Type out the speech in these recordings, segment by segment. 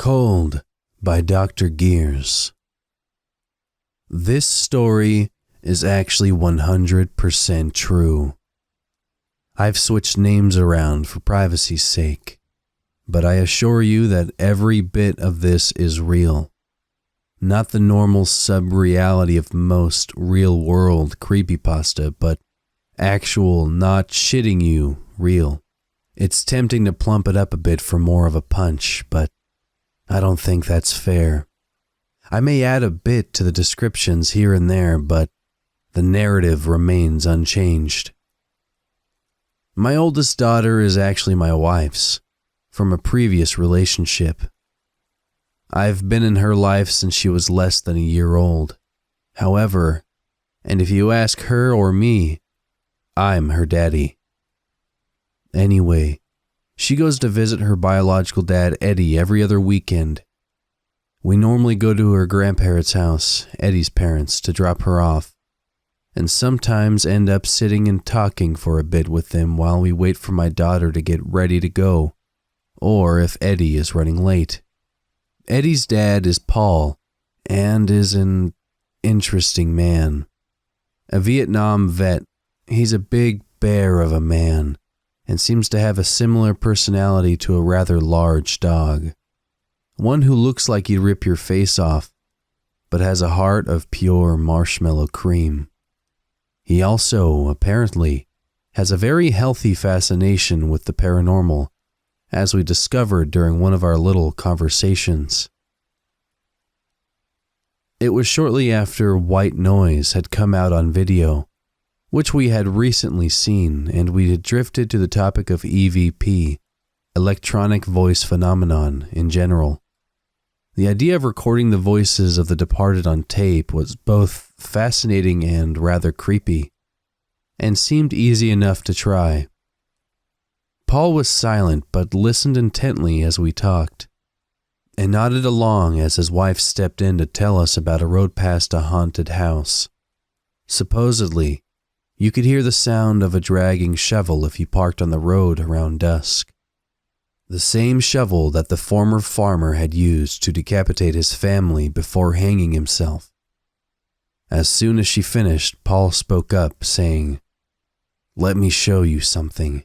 Cold by Dr. Gears. This story is actually 100% true. I've switched names around for privacy's sake, but I assure you that every bit of this is real. Not the normal sub-reality of most real-world creepypasta, but actual, not shitting you, real. It's tempting to plump it up a bit for more of a punch, but I don't think that's fair. I may add a bit to the descriptions here and there, but the narrative remains unchanged. My oldest daughter is actually my wife's, from a previous relationship. I've been in her life since she was less than a year old. However, and if you ask her or me, I'm her daddy. Anyway, she goes to visit her biological dad, Eddie, every other weekend. We normally go to her grandparents' house, Eddie's parents, to drop her off, and sometimes end up sitting and talking for a bit with them while we wait for my daughter to get ready to go, or if Eddie is running late. Eddie's dad is Paul, and is an interesting man. A Vietnam vet, he's a big bear of a man, and seems to have a similar personality to a rather large dog. One who looks like he'd rip your face off, but has a heart of pure marshmallow cream. He also, apparently, has a very healthy fascination with the paranormal, as we discovered during one of our little conversations. It was shortly after White Noise had come out on video, which we had recently seen, and we had drifted to the topic of EVP, electronic voice phenomenon in general. The idea of recording the voices of the departed on tape was both fascinating and rather creepy, and seemed easy enough to try. Paul was silent but listened intently as we talked, and nodded along as his wife stepped in to tell us about a road past a haunted house. Supposedly, you could hear the sound of a dragging shovel if you parked on the road around dusk. The same shovel that the former farmer had used to decapitate his family before hanging himself. As soon as she finished, Paul spoke up, saying, "Let me show you something."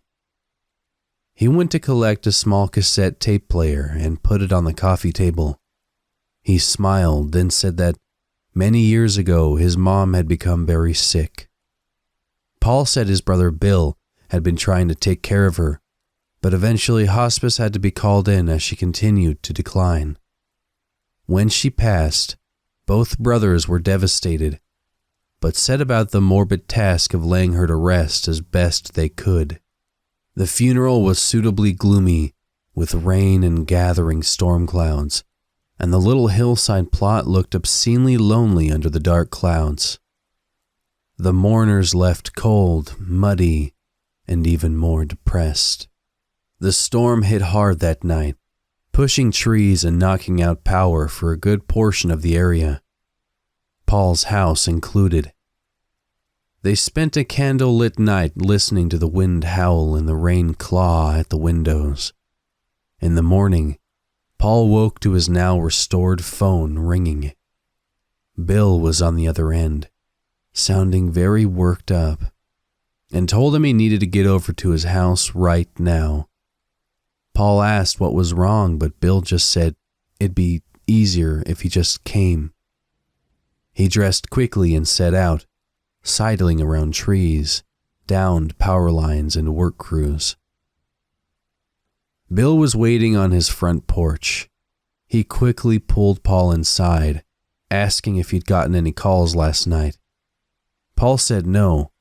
He went to collect a small cassette tape player and put it on the coffee table. He smiled, then said that many years ago his mom had become very sick. Paul said his brother Bill had been trying to take care of her, but eventually hospice had to be called in as she continued to decline. When she passed, both brothers were devastated, but set about the morbid task of laying her to rest as best they could. The funeral was suitably gloomy, with rain and gathering storm clouds, and the little hillside plot looked obscenely lonely under the dark clouds. The mourners left cold, muddy, and even more depressed. The storm hit hard that night, pushing trees and knocking out power for a good portion of the area, Paul's house included. They spent a candle-lit night listening to the wind howl and the rain claw at the windows. In the morning, Paul woke to his now restored phone ringing. Bill was on the other end, sounding very worked up, and told him he needed to get over to his house right now. Paul asked what was wrong, but Bill just said it'd be easier if he just came. He dressed quickly and set out, sidling around trees, downed power lines and work crews. Bill was waiting on his front porch. He quickly pulled Paul inside, asking if he'd gotten any calls last night. Paul said no,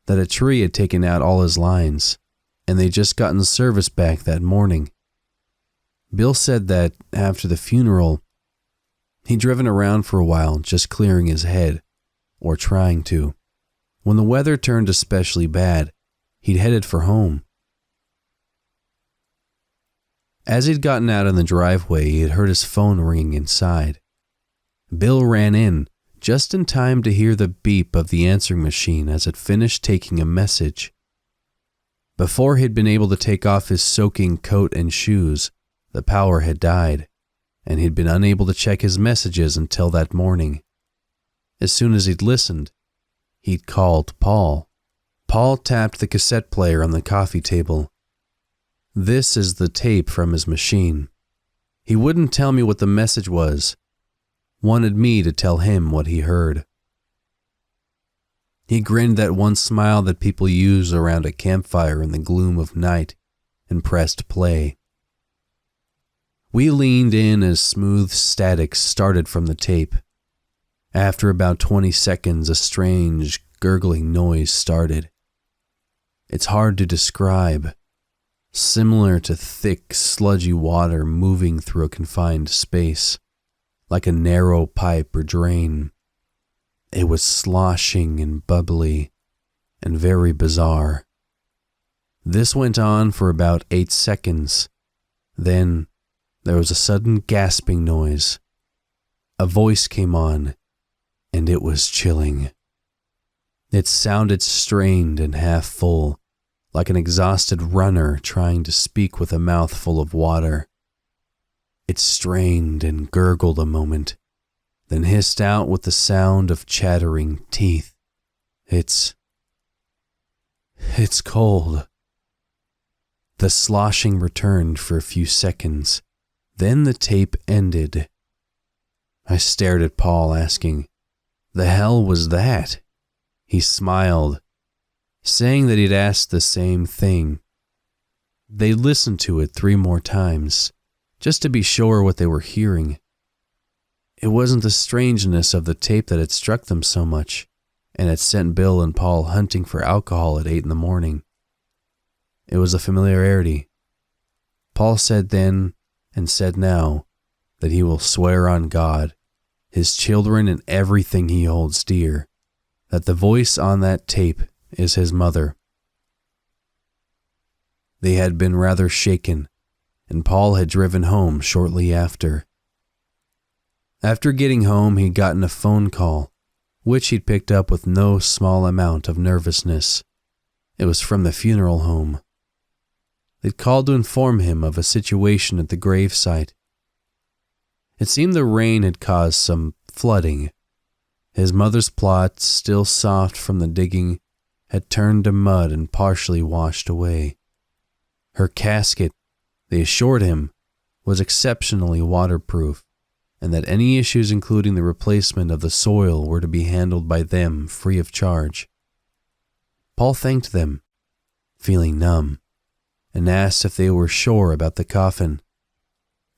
that a tree had taken out all his lines, and they'd just gotten service back that morning. Bill said that after the funeral, he'd driven around for a while just clearing his head, or trying to. When the weather turned especially bad, he'd headed for home. As he'd gotten out in the driveway, he had heard his phone ringing inside. Bill ran in, just in time to hear the beep of the answering machine as it finished taking a message. Before he'd been able to take off his soaking coat and shoes, the power had died, and he'd been unable to check his messages until that morning. As soon as he'd listened, he'd called Paul. Paul tapped the cassette player on the coffee table. This is the tape from his machine. He wouldn't tell me what the message was. Wanted me to tell him what he heard. He grinned that one smile that people use around a campfire in the gloom of night and pressed play. We leaned in as smooth static started from the tape. After about 20 seconds, a strange, gurgling noise started. It's hard to describe. Similar to thick, sludgy water moving through a confined space, like a narrow pipe or drain. It was sloshing and bubbly and very bizarre. This went on for about 8 seconds. Then there was a sudden gasping noise. A voice came on, and it was chilling. It sounded strained and half full, like an exhausted runner trying to speak with a mouth full of water. It strained and gurgled a moment, then hissed out with the sound of chattering teeth. It's cold. The sloshing returned for a few seconds. Then the tape ended. I stared at Paul, asking, "The hell was that?" He smiled, saying that he'd asked the same thing. They listened to it 3 more times, just to be sure what they were hearing. It wasn't the strangeness of the tape that had struck them so much, and had sent Bill and Paul hunting for alcohol at 8 in the morning. It was a familiarity. Paul said then, and said now, that he will swear on God, his children, and everything he holds dear, that the voice on that tape is his mother. They had been rather shaken, and Paul had driven home shortly after. After getting home, he'd gotten a phone call, which he'd picked up with no small amount of nervousness. It was from the funeral home. They'd called to inform him of a situation at the gravesite. It seemed the rain had caused some flooding. His mother's plot, still soft from the digging, had turned to mud and partially washed away. Her casket, they assured him, was exceptionally waterproof, and that any issues including the replacement of the soil were to be handled by them free of charge. Paul thanked them, feeling numb, and asked if they were sure about the coffin.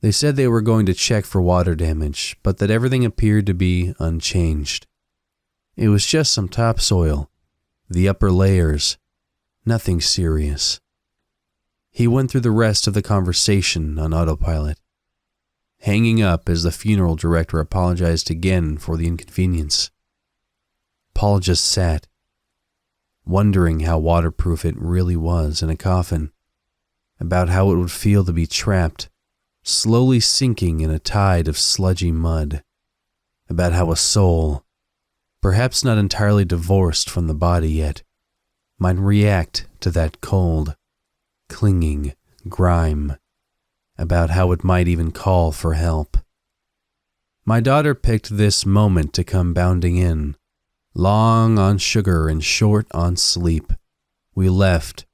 They said they were going to check for water damage, but that everything appeared to be unchanged. It was just some topsoil, the upper layers, nothing serious. He went through the rest of the conversation on autopilot, hanging up as the funeral director apologized again for the inconvenience. Paul just sat, wondering how waterproof it really was in a coffin, about how it would feel to be trapped, slowly sinking in a tide of sludgy mud, about how a soul, perhaps not entirely divorced from the body yet, might react to that cold, clinging grime, about how it might even call for help. My daughter picked this moment to come bounding in, long on sugar and short on sleep. We left,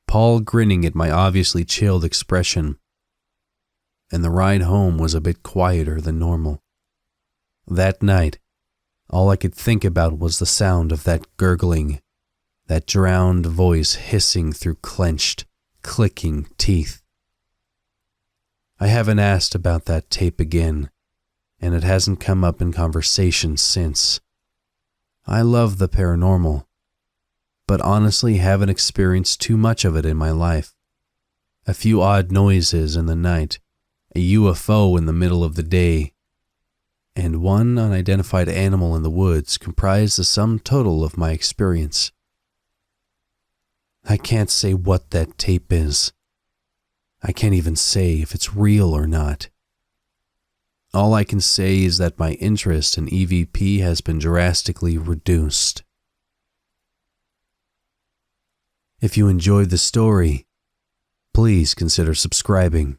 Paul grinning at my obviously chilled expression, and the ride home was a bit quieter than normal. That night, all I could think about was the sound of that gurgling, that drowned voice hissing through clenched, clicking teeth. I haven't asked about that tape again, and it hasn't come up in conversation since. I love the paranormal, but honestly haven't experienced too much of it in my life. A few odd noises in the night, a UFO in the middle of the day, and one unidentified animal in the woods comprise the sum total of my experience. I can't say what that tape is. I can't even say if it's real or not. All I can say is that my interest in EVP has been drastically reduced. If you enjoyed the story, please consider subscribing.